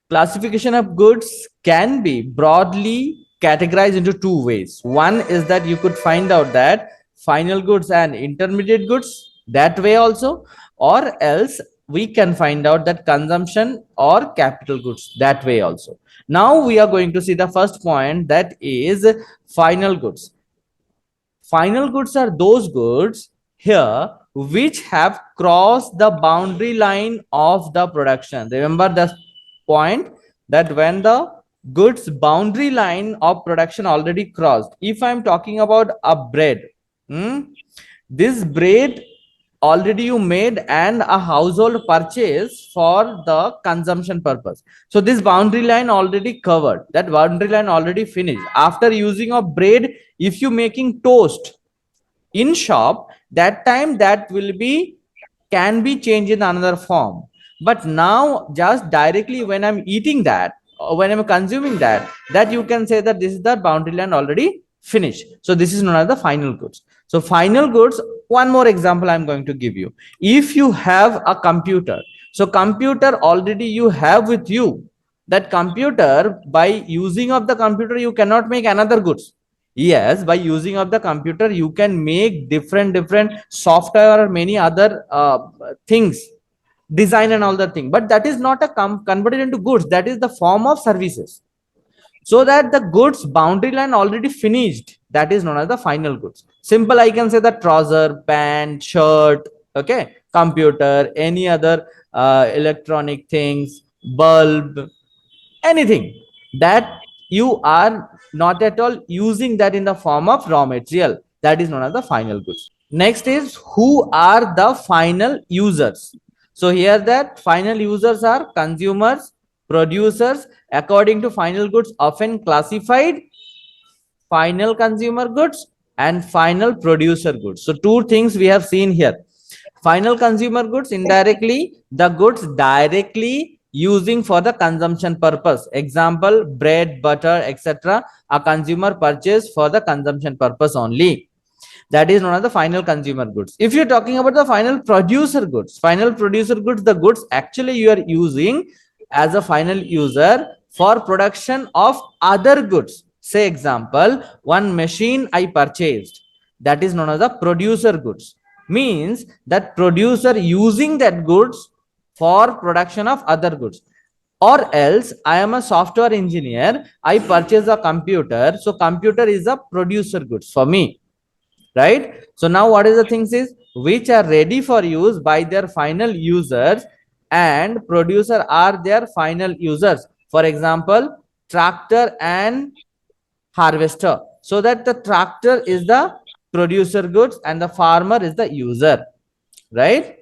Classification of goods can be broadly categorized into two ways. One is that you could find out that final goods and intermediate goods that way also, or else we can find out that consumption or capital goods that way also. Now we are going to see the first point, that is final goods. Final goods are those goods here which have crossed the boundary line of the production. Remember the point that when the goods boundary line of production already crossed, if I'm talking about a bread, this bread already you made and a household purchase for the consumption purpose, so this boundary line already covered, that boundary line already finished. After using of bread, if you making toast in shop, that time that will be can be changed in another form. But now just directly when I'm eating that or when I'm consuming that, that you can say that this is the boundary line already finished, so this is known as the final goods. So final goods, one more example I'm going to give you. If you have a computer, so computer already you have with you, that computer, by using of the computer you cannot make another goods. Yes, by using of the computer you can make different software or many other things, design and all the thing, but that is not a converted into goods, that is the form of services. So that the goods boundary line already finished, that is known as the final goods. Simple, I can say the trouser, pant, shirt, okay, computer, any other electronic things, bulb, anything that you are not at all using that in the form of raw material, that is known as the final goods. Next is, who are the final users? So here that final users are consumers, producers. According to final goods, often classified final consumer goods and final producer goods. So two things we have seen here. Final consumer goods, indirectly the goods directly using for the consumption purpose. Example, bread, butter, etc. A consumer purchase for the consumption purpose only. That is known as the final consumer goods. If you're talking about the final producer goods, the goods actually you are using as a final user for production of other goods. Say example, one machine I purchased, that is known as the producer goods. Means that producer using that goods for production of other goods. Or else I am a software engineer, I purchase a computer, so computer is a producer goods for me, right? So now what is the things is which are ready for use by their final users, and producer are their final users. For example, tractor and harvester, so that the tractor is the producer goods and the farmer is the user, right?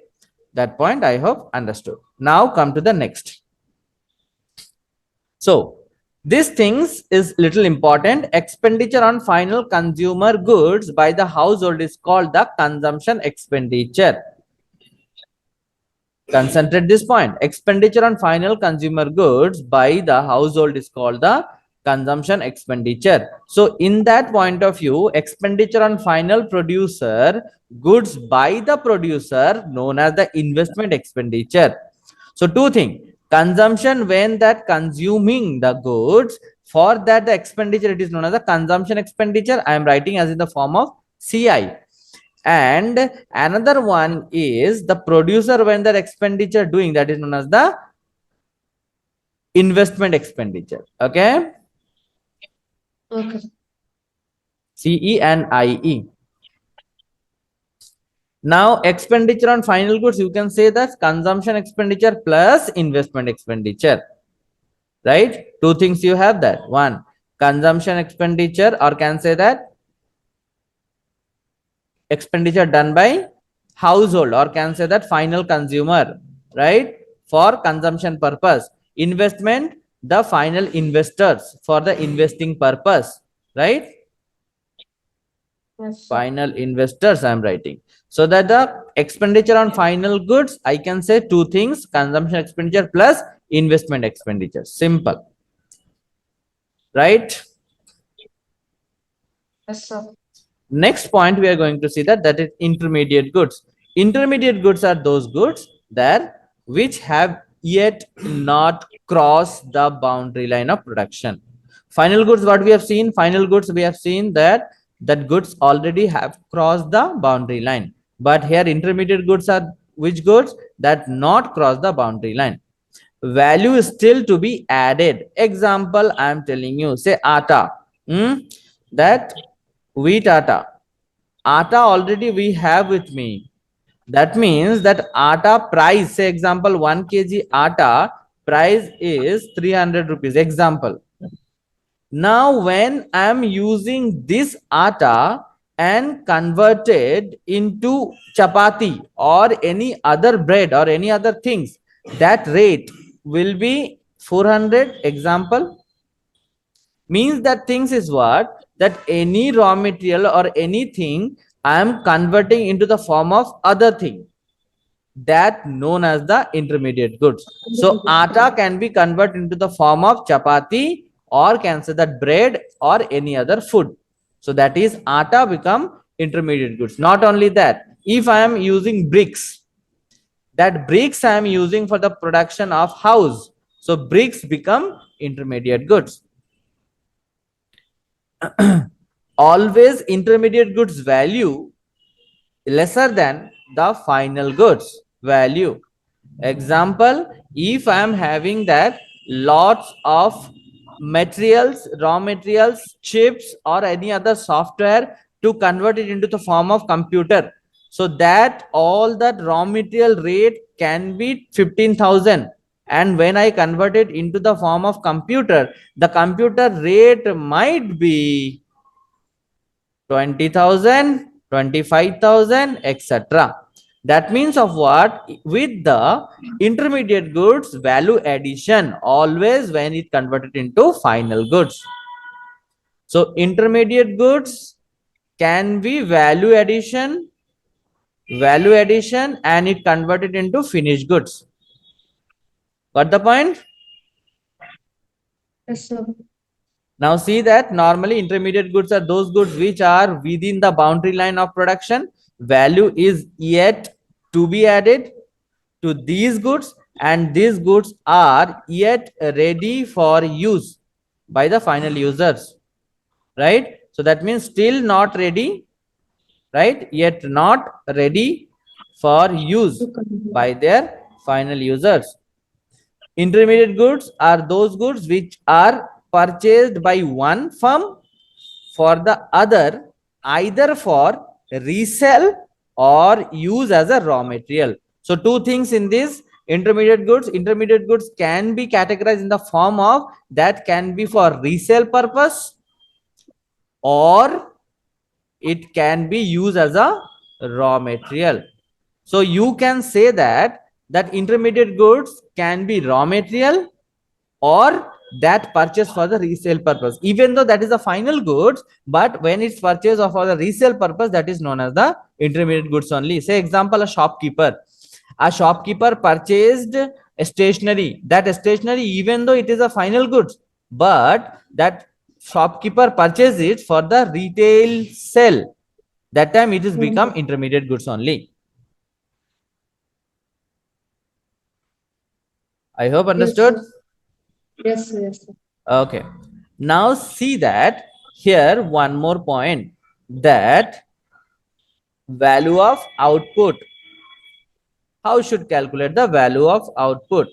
That point I hope understood. Now come to the next. So these things is little important. Expenditure on final consumer goods by the household is called the consumption expenditure. Concentrate this point. Expenditure on final consumer goods by the household is called the consumption expenditure. So in that point of view, expenditure on final producer goods by the producer known as the investment expenditure. So two things. Consumption when that consuming the goods, for that the expenditure it is known as the consumption expenditure. I am writing as in the form of CI. And another one is the producer when that expenditure doing, that is known as the investment expenditure. Okay. Okay. CE and IE. Now expenditure on final goods, you can say that consumption expenditure plus investment expenditure, right? Two things you have that. One, consumption expenditure, or can say that expenditure done by household, or can say that final consumer, right? For consumption purpose. Investment, the final investors for the investing purpose, right? Yes, sir. Final investors I'm writing. So that the expenditure on final goods, I can say two things, consumption expenditure plus investment expenditure. Simple, right? Yes, sir. Next point we are going to see that is intermediate goods. Intermediate goods are those goods that which have yet not cross the boundary line of production. Final goods, what we have seen? Final goods, we have seen that goods already have crossed the boundary line. But here intermediate goods are which goods that not cross the boundary line. Value is still to be added. Example, I am telling you, say atta, that wheat atta. Atta already we have with me. That means that atta price, say example 1 kg atta price is 300 rupees. Example. Now when I am using this atta and converted into chapati or any other bread or any other things, that rate will be 400. Example, means that things is what, that any raw material or anything I am converting into the form of other thing, that known as the intermediate goods. So atta can be converted into the form of chapati or can say that bread or any other food. So that is atta become intermediate goods. Not only that, if I am using bricks, that bricks I am using for the production of house, so bricks become intermediate goods. Always intermediate goods value lesser than the final goods value. Example, if I am having that lots of materials, raw materials, chips or any other software to convert it into the form of computer, so that all that raw material rate can be 15,000, and when I convert it into the form of computer, the computer rate might be 20,000, 25,000, etc. That means of what? With the intermediate goods value addition, always when it converted into final goods. So intermediate goods can be value addition and it converted into finished goods. Got the point? Yes, sir. Now see that normally intermediate goods are those goods which are within the boundary line of production. Value is yet to be added to these goods, and these goods are yet ready for use by the final users, right? So that means still not ready, right? Yet not ready for use To continue. by their final users. Intermediate goods are those goods which are purchased by one firm for the other, either for resell or use as a raw material. So two things in this intermediate goods. Intermediate goods can be categorized in the form of that can be for resale purpose or it can be used as a raw material. So you can say that intermediate goods can be raw material or that purchase for the resale purpose, even though that is the final goods, but when it's purchased for the resale purpose, that is known as the intermediate goods only. Say example, a shopkeeper purchased a stationery. That stationery, even though it is a final goods, but that shopkeeper purchased it for the retail sale, that time it is become intermediate goods only. I hope Yes, understood. sir. Yes, sir. Yes, sir. Okay. Now see that here one more point, that value of output. How should calculate the value of output?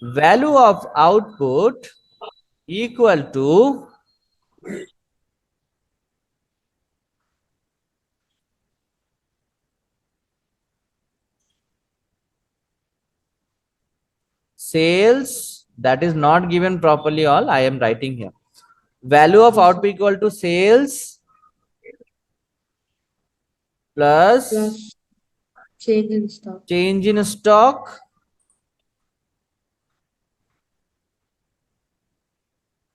Value of output equal to sales, that is not given properly, all I am writing here. Value of Yes, sir. output equal to sales plus Plus change in stock. change in stock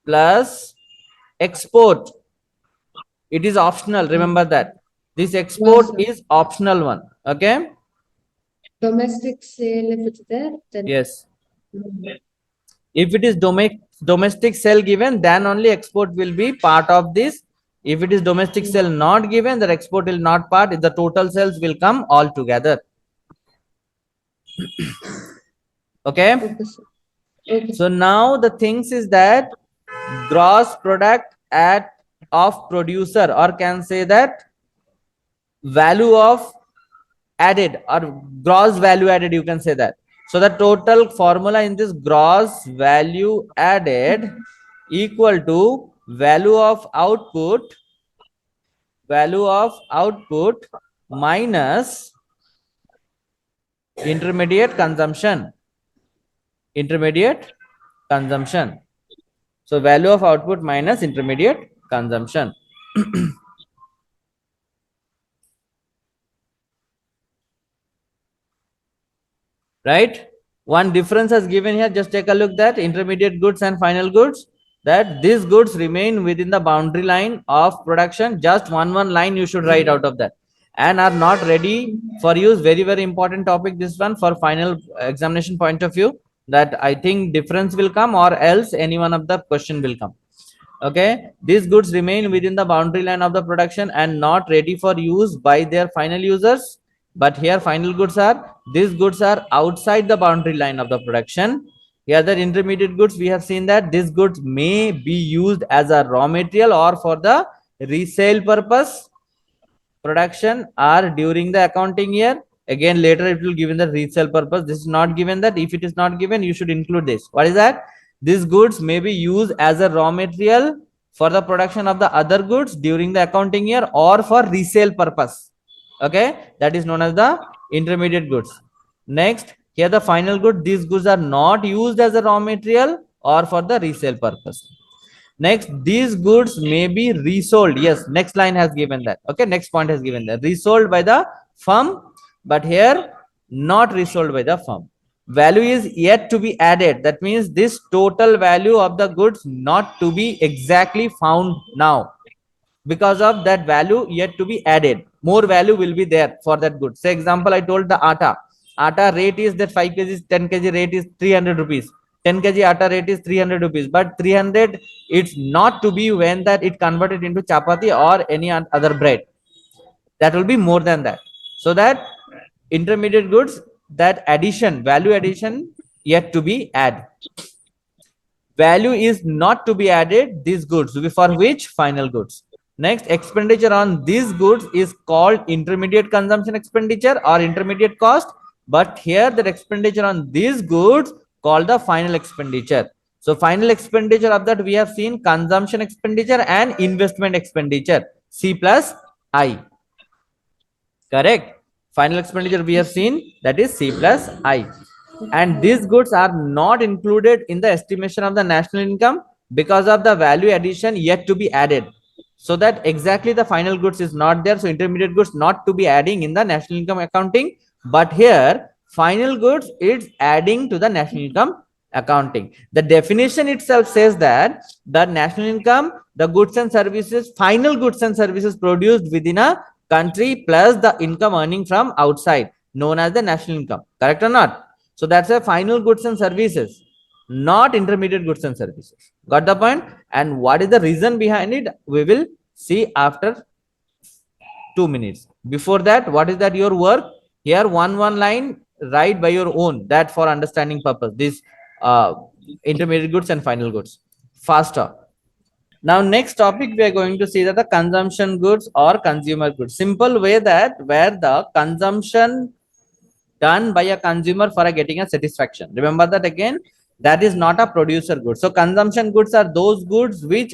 plus export. It is optional, remember that this Yes, export sir. is optional one. Okay. Domestic sale, if it's there, then Yes, if it is domestic sale given, then only export will be part of this. If it is domestic sale not given, the export will not part. The total sales will come all together. Okay. Okay, sir. Okay, So sir. now the things is that gross product at of producer, or can say that value of added or gross value added, you can say that. So the total formula in this gross value added equal to value of output minus intermediate consumption. So value of output minus intermediate consumption. Right, one difference has given here, just take a look, that intermediate goods and final goods, that these goods remain within the boundary line of production, just one line you should write out of that, and are not ready for use. Very important topic this one for final examination point of view, that I think difference will come, or else any one of the question will come. Okay, these goods remain within the boundary line of the production and not ready for use by their final users. But here final goods are, these goods are outside the boundary line of the production. Here the intermediate goods, we have seen that these goods may be used as a raw material or for the resale purpose production or during the accounting year. Again later it will given the resale purpose, this is not given. That if it is not given, you should include this. What is that? These goods may be used as a raw material for the production of the other goods during the accounting year or for resale purpose. Okay, that is known as the intermediate goods. Next, here the final good, these goods are not used as a raw material or for the resale purpose. Next, these goods may be resold. Yes, next line has given that. Okay, next point has given that resold by the firm, but here not resold by the firm. Value is yet to be added. That means this total value of the goods not to be exactly found now, because of that value yet to be added. More value will be there for that good. Say example, I told the atta rate is that 5 kg 10 kg rate is 300 rupees, 10 kg atta rate is 300 rupees, but 300 it's not to be when that it converted into chapati or any other bread, that will be more than that. So that intermediate goods, that addition, value addition yet to be added. Value is not to be added these goods, for which final goods. Next, expenditure on these goods is called intermediate consumption expenditure or intermediate cost, but here the expenditure on these goods called the final expenditure. So final expenditure of that we have seen consumption expenditure and investment expenditure, C plus I. Correct. Final expenditure we have seen, that is C plus I. And these goods are not included in the estimation of the national income because of the value addition yet to be added. So that exactly the final goods is not there. So intermediate goods not to be adding in the national income accounting. But here final goods is adding to the national income accounting. The definition itself says that the national income, the goods and services, final goods and services produced within a country plus the income earning from outside, known as the national income. Correct or not? So that's a final goods and services, not intermediate goods and services. Got the point? And what is the reason behind it? We will see after 2 minutes. Before that, what is that your work? Here, one line, write by your own. That for understanding purpose. This intermediate goods and final goods. Faster. Now, next topic we are going to see that the consumption goods or consumer goods. Simple way that where the consumption done by a consumer for getting a satisfaction. Remember that again, that is not a producer good. So consumption goods are those goods which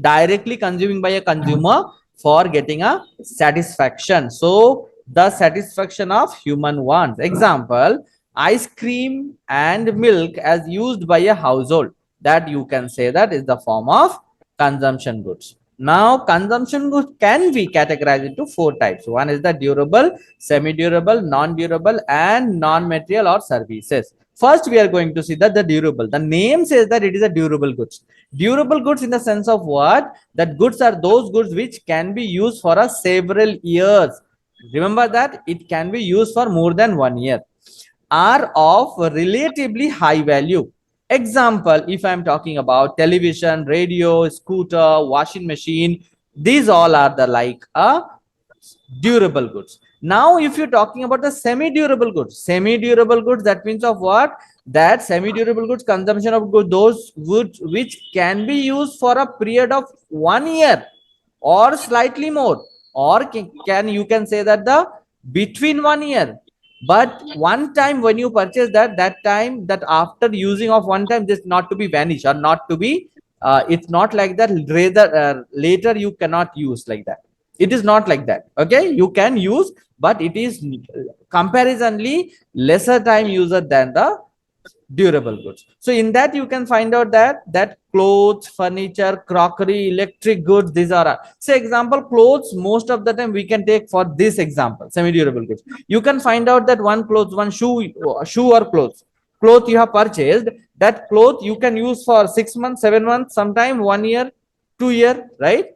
directly consuming by a consumer for getting a satisfaction. So the satisfaction of human wants. Example, ice cream and milk as used by a household, that you can say that is the form of consumption goods. Now, consumption goods can be categorized into 4 types. One is the durable, semi-durable, non-durable, and non-material or services. First, we are going to see that the durable. The name says that it is a durable goods. Durable goods in the sense of what? That goods are those goods which can be used for a several years. Remember that it can be used for more than 1 year. Are of relatively high value. Example, if I'm talking about television, radio, scooter, washing machine, these all are the like a durable goods. Now, if you're talking about the semi-durable goods, that means of what? that semi-durable goods consumption of goods, those goods which can be used for a period of 1 year or slightly more, or can you can say that the between 1 year, but one time when you purchase that, that time, that after using of one time, this not to be vanish or not to be it's not like that, rather later you cannot use like that. It is not like that. Okay, you can use, but it is comparisonly lesser time user than the durable goods. So in that you can find out that clothes, furniture, crockery, electric goods, these are say example clothes. Most of the time we can take for this example semi durable goods. You can find out that one clothes, one shoe or cloth you have purchased, that cloth you can use for 6 months, 7 months, sometime 1 year, 2 year, right?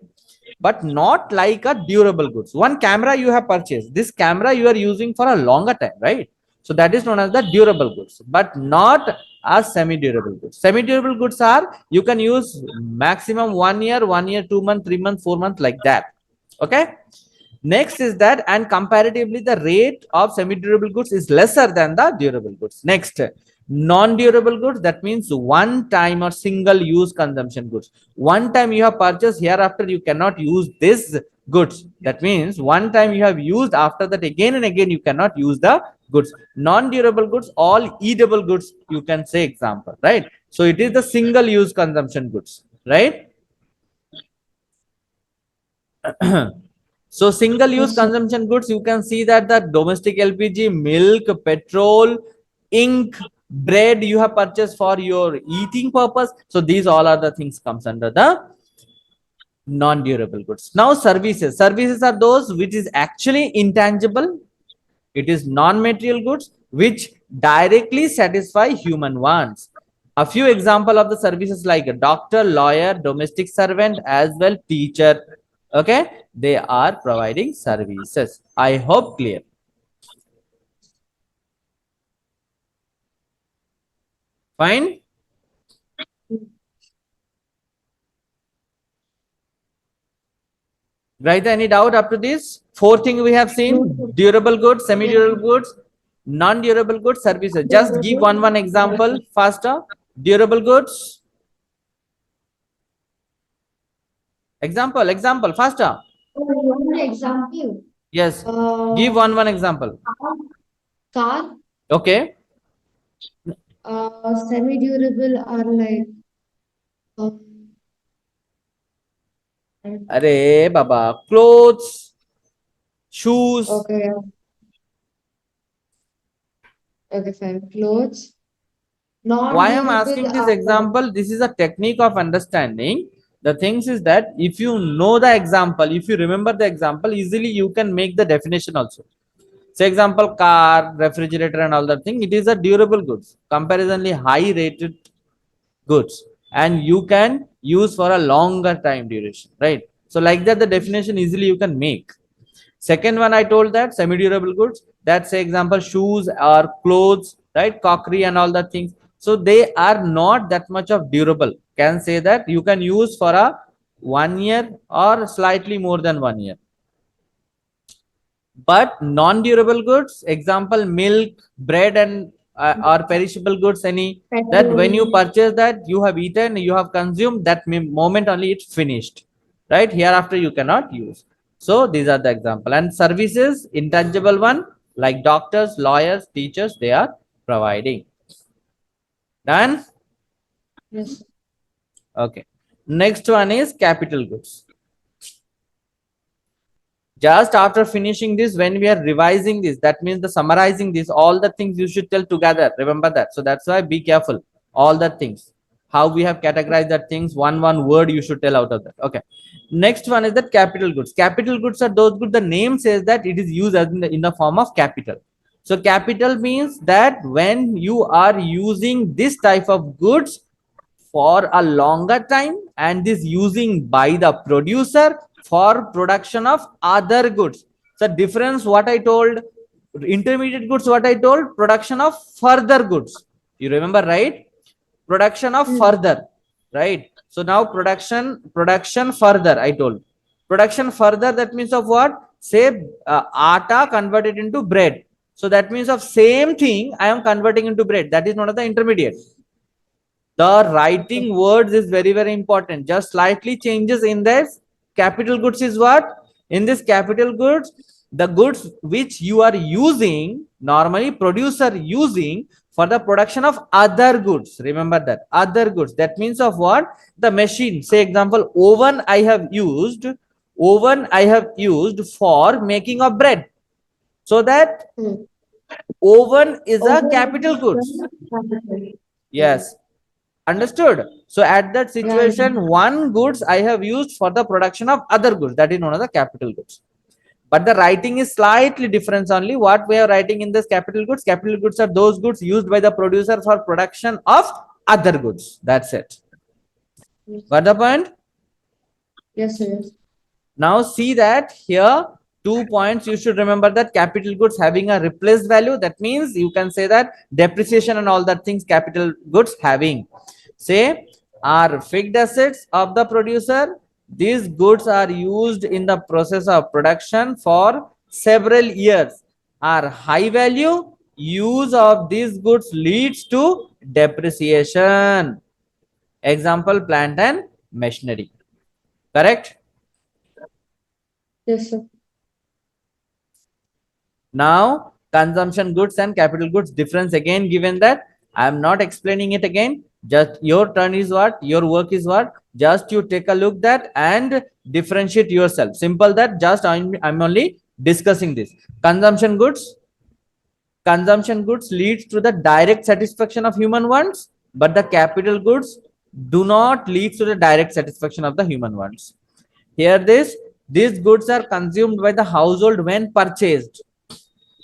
But not like a durable goods. One camera you have purchased, this camera you are using for a longer time, right? So that is known as the durable goods, but not as semi durable goods. Semi durable goods are you can use maximum 1 year, 1 year, 2 months, 3 months, 4 months, like that. Okay. Next is that, and comparatively the rate of semi durable goods is lesser than the durable goods. Next, non durable goods, that means one time or single use consumption goods. One time you have purchased, hereafter you cannot use this goods. That means one time you have used, after that again and again you cannot use the goods. Non durable goods, all eatable goods you can say example, right? So it is the single use consumption goods, right? So single use Yes, sir. consumption goods, you can see that the domestic LPG, milk, petrol, ink, bread you have purchased for your eating purpose. So these all are the things comes under the non-durable goods. Now services. Services are those which is actually intangible. It is non-material goods which directly satisfy human wants. A few example of the services like a doctor, lawyer, domestic servant, as well teacher. Okay, they are providing services. I hope clear. Fine. Right? Any doubt up to this? Four things we have No, seen: sir. durable goods, Yes, semi-durable sir. goods, non-durable goods, services. Just give Durable. one Yes, sir. example faster. Durable goods. Example faster. Oh, one example. Yes. Give Uh, one example. car, Okay. semi-durable are like, um, Arey Baba. Clothes, shoes. okay, okay, fine. Clothes, Why I'm non-durable asking this are like, example? This is a technique of understanding. The things is that if you know the example, if you remember the example, easily you can make the definition also. Say example, car, refrigerator, and all that thing. It is a durable goods, comparatively high rated goods, and you can use for a longer time duration, right? So like that, the definition easily you can make. Second one, I told that semi-durable goods. That's say example shoes or clothes, right? Crockery and all that things. So they are not that much of durable. Can say that you can use for a 1 year or slightly more than 1 year. But non-durable goods, example milk, bread, and or perishable goods, any that when you petrol. purchase that you have eaten, you have consumed, that moment only it's finished, right? Hereafter you cannot use. So these are the example. And services, intangible one, like doctors, lawyers, teachers, they are providing. Done. Yes, sir. Okay. Next one is capital goods. Just after finishing this, when we are revising this, that means the summarizing this, all the things you should tell together, remember that. So that's why be careful, all the things, how we have categorized that things, one word you should tell out of that. Okay. Next one is that capital goods. Capital goods are those goods, the name says that it is used as in the form of capital. So capital means that when you are using this type of goods for a longer time, and this using by the producer for production of other goods. So difference what I told, intermediate goods what I told, production of further goods. You remember, right? Production of Hmm. further, right? So now production further I told. Production further, that means of what? Say atta converted into bread. So that means of same thing I am converting into bread. That is known as the intermediate. The writing words is very, very important. Just slightly changes in this. Capital goods is what? In this capital goods, the goods which you are using, normally producer using for the production of other goods. Remember that other goods. That means of what? The machine. Say example, oven I have used for making of bread. So that Hmm. oven is a capital Overall, goods. capital. Yeah. Yes. Understood? So at that Yeah. situation, one goods I have used for the production of other goods. That is known as the capital goods. But the writing is slightly different only. What we are writing in this capital goods? Capital goods are those goods used by the producer for production of other goods. That's it. Yes, Got the point? yes, yes. Now see that here 2 points you should remember, that capital goods having a replaced value. That means you can say that depreciation and all that things capital goods having. Say are fixed assets of the producer. These goods are used in the process of production for several years. Are high value. Use of these goods leads to depreciation. Example, plant and machinery. Correct? Yes, sir. Now, consumption goods and capital goods difference again given that. I am not explaining it again. Just your turn is what? Your work is what? Just you take a look that and differentiate yourself. Simple that. Just I'm only discussing this. Consumption goods. Consumption goods leads to the direct satisfaction of human wants, but the capital goods do not lead to the direct satisfaction of the human wants. Here these goods are consumed by the household when purchased,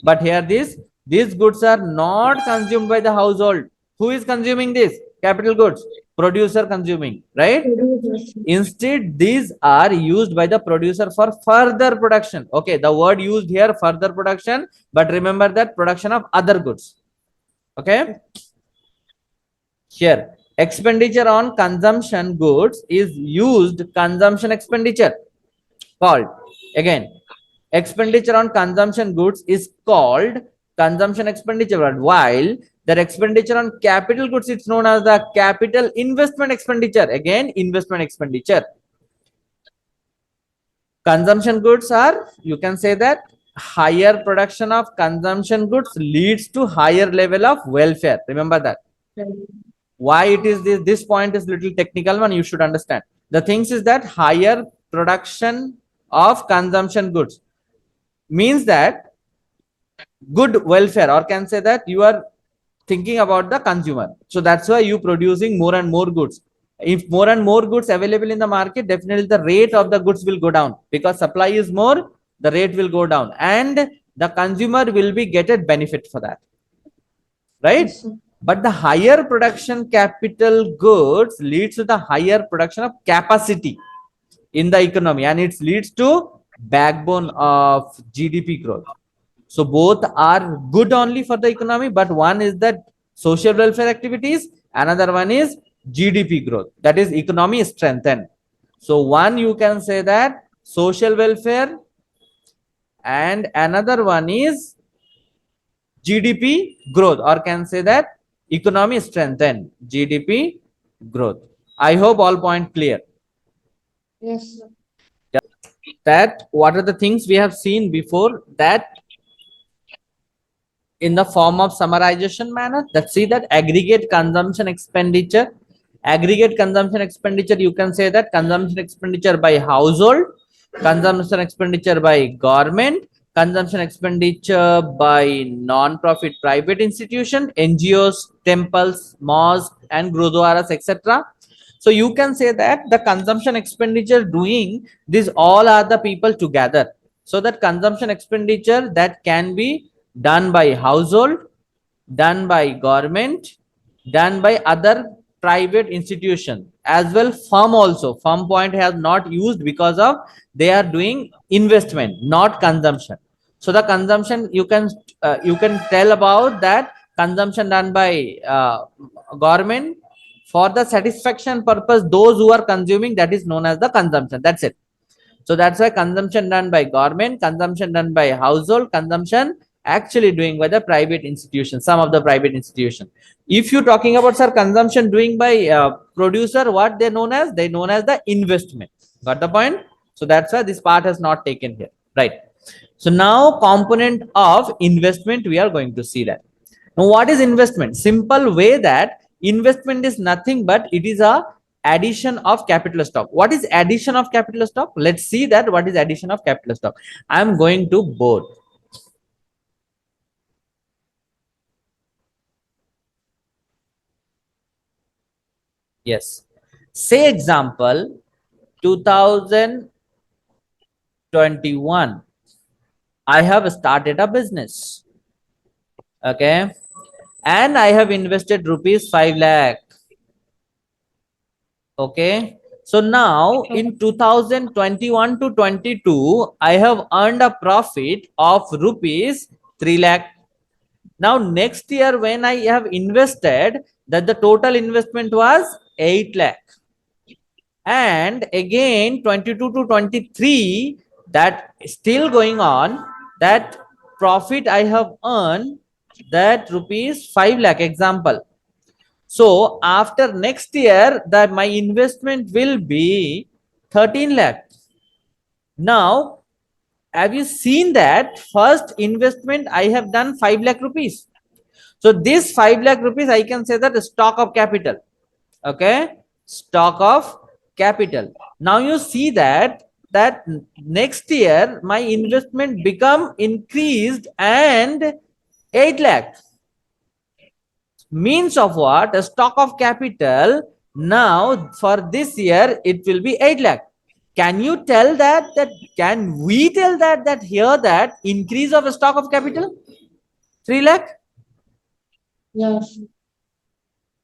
but here these goods are not consumed by the household. Who is consuming this capital goods? Producer consuming, right? Producers. Instead these are used by the producer for further production. Okay, the word used here further production, but remember that production of other goods. Okay, here expenditure on consumption goods is used consumption expenditure called. Again, expenditure on consumption goods is called consumption expenditure, while the expenditure on capital goods it's known as the capital investment expenditure. Again, investment expenditure. Consumption goods are, you can say that higher production of consumption goods leads to higher level of welfare. Remember that. Why it is this point is little technical one, you should understand. The things is that higher production of consumption goods means that good welfare, or can say that you are thinking about the consumer. So that's why you producing more and more goods. If more and more goods available in the market, definitely the rate of the goods will go down, because supply is more, the rate will go down, and the consumer will be get a benefit for that, right? Yes, sir. But the higher production capital goods leads to the higher production of capacity in the economy, and it leads to backbone of GDP growth. So both are good only for the economy, but one is that social welfare activities, another one is GDP growth, that is economy strengthened. So one you can say that social welfare, and another one is GDP growth, or can say that economy strengthened, GDP growth. I hope all point clear. Yes, sir. That what are the things we have seen before, that in the form of summarization manner. Let's see that aggregate consumption expenditure. Aggregate consumption expenditure, you can say that consumption expenditure by household, consumption expenditure by government, consumption expenditure by non-profit private institution, NGOs, temples, mosques, and gurudwaras, etc. So you can say that the consumption expenditure doing these all are the people together. So that consumption expenditure that can be done by household, done by government, done by other private institution as well. Firm also, firm point has not used because of they are doing investment, not consumption. So the consumption you can tell about that consumption done by government for the satisfaction purpose, those who are consuming, that is known as the consumption. That's it. So that's why consumption done by government, consumption done by household, consumption actually doing by the private institution, some of the private institution. If you're talking about, sir, consumption doing by producer, what they known as, they known as the investment. Got the point? So that's why this part has not taken here, right? So now component of investment, we are going to see that. Now what is investment? Simple way that investment is nothing but it is a addition of capital stock. What is addition of capital stock? Let's see that what is addition of capital stock. I am going to board. Yes. Say example 2021. I have started a business. Okay. And I have invested rupees 5 lakh. Okay. So now in 2021 to 22, I have earned a profit of rupees 3 lakh. Now next year when I have invested, that the total investment was 8 lakh. And again 22 to 23, that still going on, that profit I have earned that rupees 5 lakh example. So after next year, that my investment will be 13 lakh. Now, have you seen that first investment I have done 5 lakh rupees? So this 5 lakh rupees, I can say that stock of capital. Okay, stock of capital. Now you see that next year my investment become increased and 8 lakh. Means of what? A stock of capital. Now for this year it will be 8 lakh. Can you tell that can we tell that here that increase of stock of capital 3 lakh? Yes.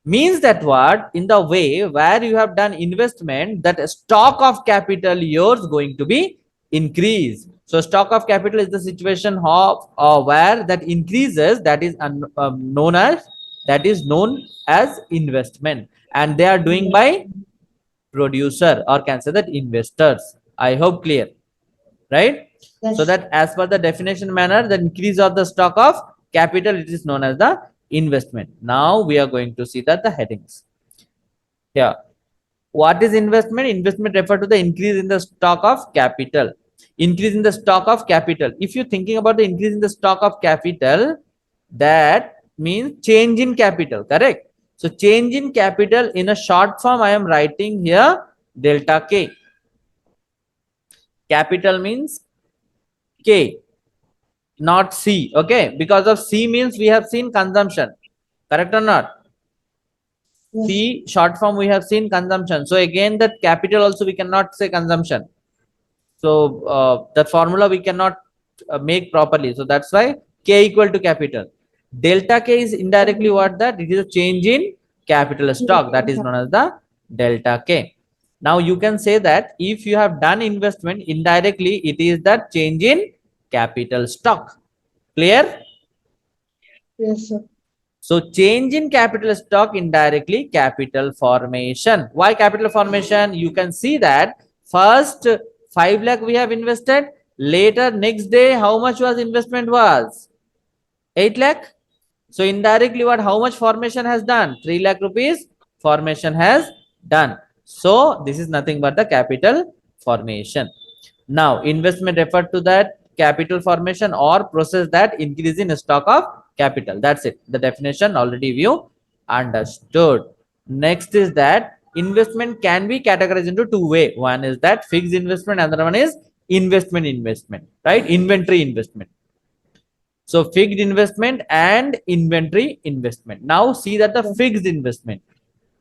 Means that what, in the way where you have done investment, that stock of capital yours going to be increased. So stock of capital is the situation of where that increases, that is known as, that is known as investment, and they are doing by producer, or can say that investors. I hope clear, right? Yes. So that as per the definition manner, the increase of the stock of capital, it is known as the investment. Now we are going to see that the headings. Yeah. What is investment? Investment refer to the increase in the stock of capital. Increase in the stock of capital. If you're thinking about the increase in the stock of capital, that means change in capital, correct? So change in capital, in a short form, I am writing here delta K. Capital means K, not C. Okay, because of C means we have seen consumption, correct or not? Yes. C short form we have seen consumption. So again that capital also we cannot say consumption. So that formula we cannot make properly. So that's why K equal to capital. Delta K is indirectly what, that it is a change in capital stock, that is known as the delta K. Now you can say that if you have done investment, indirectly it is that change in capital stock. Clear? Yes, sir. So change in capital stock, indirectly capital formation. Why capital formation? You can see that first 5 lakh we have invested. Later next day, how much was investment was? 8 lakh. So indirectly what, how much formation has done? 3 lakh rupees formation has done. So this is nothing but the capital formation. Now investment referred to that capital formation or process that increase in stock of capital. That's it. The definition already you understood. Next is that investment can be categorized into two ways. One is that fixed investment, another one is investment, right? Inventory investment. So fixed investment and inventory investment. Now see that the fixed investment.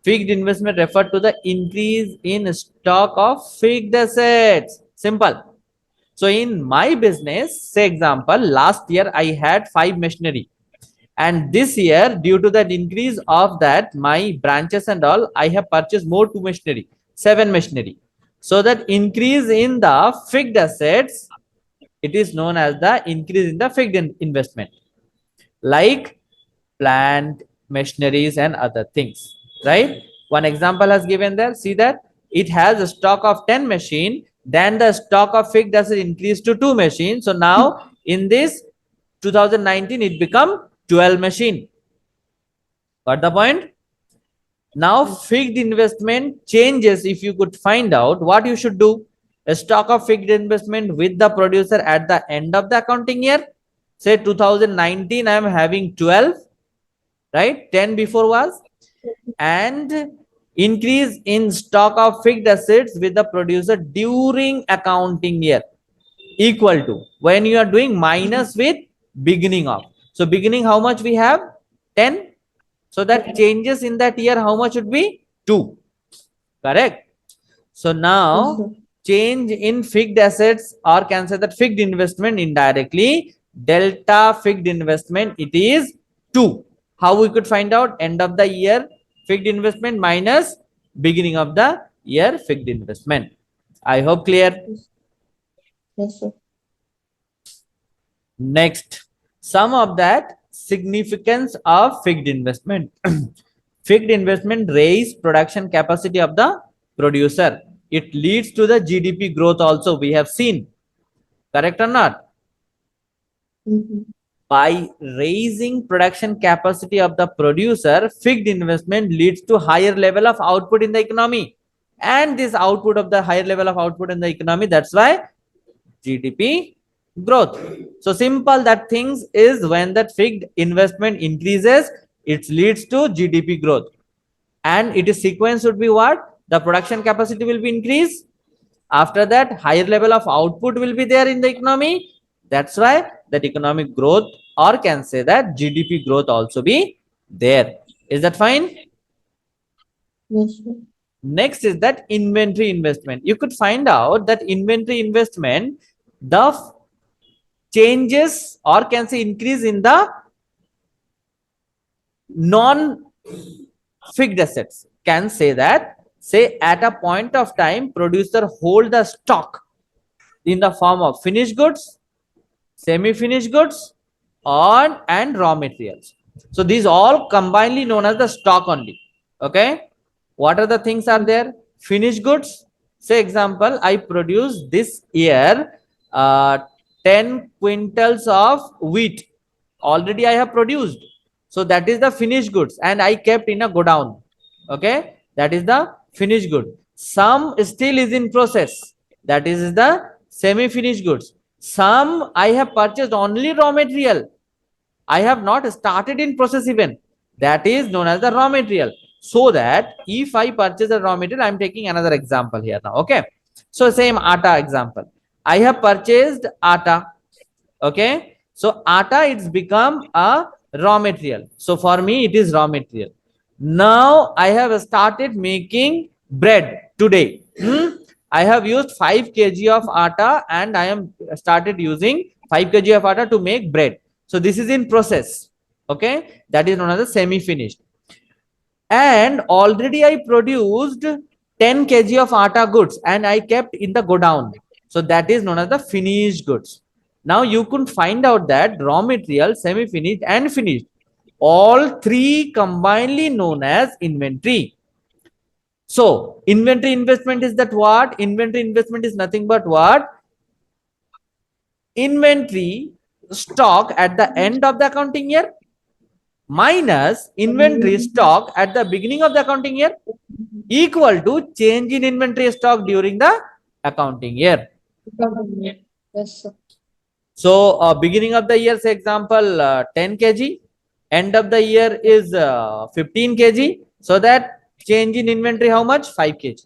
Fixed investment refer to the increase in stock of fixed assets. Simple. So in my business, say example, last year I had 5 machinery, and this year due to that increase of that my branches and all, I have purchased more 2 machinery, 7 machinery. So that increase in the fixed assets, it is known as the increase in the fixed investment, like plant, machineries and other things, right? One example has given there. See that it has a stock of 10 machine, then the stock of fixed asset increased to 2 machines. So now in this 2019 it become 12 machine. Got the point? Now fixed investment changes. If you could find out what you should do, a stock of fixed investment with the producer at the end of the accounting year. Say 2019 I am having 12, right? 10 before was, and increase in stock of fixed assets with the producer during accounting year equal to, when you are doing minus with beginning of. So beginning how much we have? 10. So that changes in that year how much would be? 2. Correct. So Yes, now sir. change in fixed assets, or can say that fixed investment indirectly, delta fixed investment, it is 2. How we could find out? End of the year fixed investment minus beginning of the year fixed investment. I hope clear. Yes, yes, sir. Next, some of that significance of fixed investment. Fixed investment raise production capacity of the producer. It leads to the GDP growth also, we have seen. Correct or not? Mhm. By raising production capacity of the producer, fixed investment leads to higher level of output in the economy. And this output of the higher level of output in the economy, that's why GDP growth. So simple that things is, when that fixed investment increases, it leads to GDP growth. And it is sequence would be what? The production capacity will be increased. After that, higher level of output will be there in the economy. That's why that economic growth, or can say that GDP growth also be there. Is that fine? Yes, sir. Next is that inventory investment. You could find out that inventory investment, the changes, or can say increase in the non fixed assets, can say that, say at a point of time producer hold the stock in the form of finished goods, semi finished goods, on and raw materials. So these all combinedly known as the stock only. Okay, what are the things are there? Finished goods, say example I produce this year uh, 10 quintals of wheat, already I have produced, so that is the finished goods and I kept in a godown. Okay, that is the finished good. Some still is in process, that is the semi finished goods. Some I have purchased only raw material, I have not started in process even, that is known as the raw material. So that if I purchase a raw material, I'm taking another example here now. Okay, so same atta example, I have purchased atta. Okay, so atta it's become a raw material, so for me it is raw material. Now I have started making bread today. I have used 5 kg of atta and I am started using 5 kg of atta to make bread. So this is in process. Okay, that is known as a semi finished. And already I produced 10 kg of atta goods and I kept in the godown. So that is known as the finished goods. Now you could find out that raw material, semi finished and finished, all three combinedly known as inventory. So inventory investment is that what? Inventory investment is nothing but what? Inventory stock at the end of the accounting year minus inventory stock at the beginning of the accounting year equal to change in inventory stock during the accounting year. Yes, sir. So beginning of the year, say example 10 kg, end of the year is 15 kg. So that change in inventory how much? 5 kg,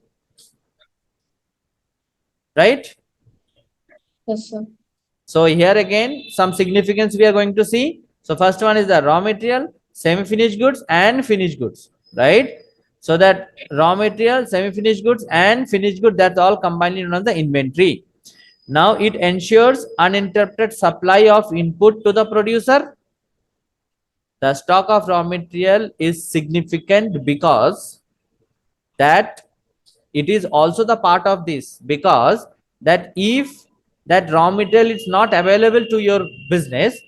right? Yes, sir. So here again some significance we are going to see. So first one is the raw material, semi-finished goods and finished goods, right? So that raw material, semi-finished goods and finished goods, that's all combined known as the inventory. Now it ensures uninterrupted supply of input to the producer. The stock of raw material is significant because that it is also the part of this, because that if that raw material is not available to your business,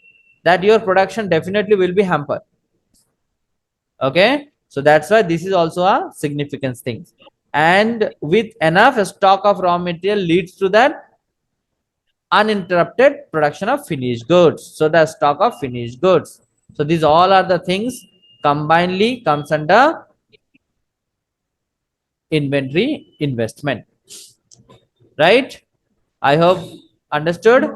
that your production definitely will be hampered. Okay, so that's why this is also a significant thing. And with enough stock of raw material leads to that uninterrupted production of finished goods. So the stock of finished goods. So these all are the things combinedly comes under inventory investment, right? I hope understood.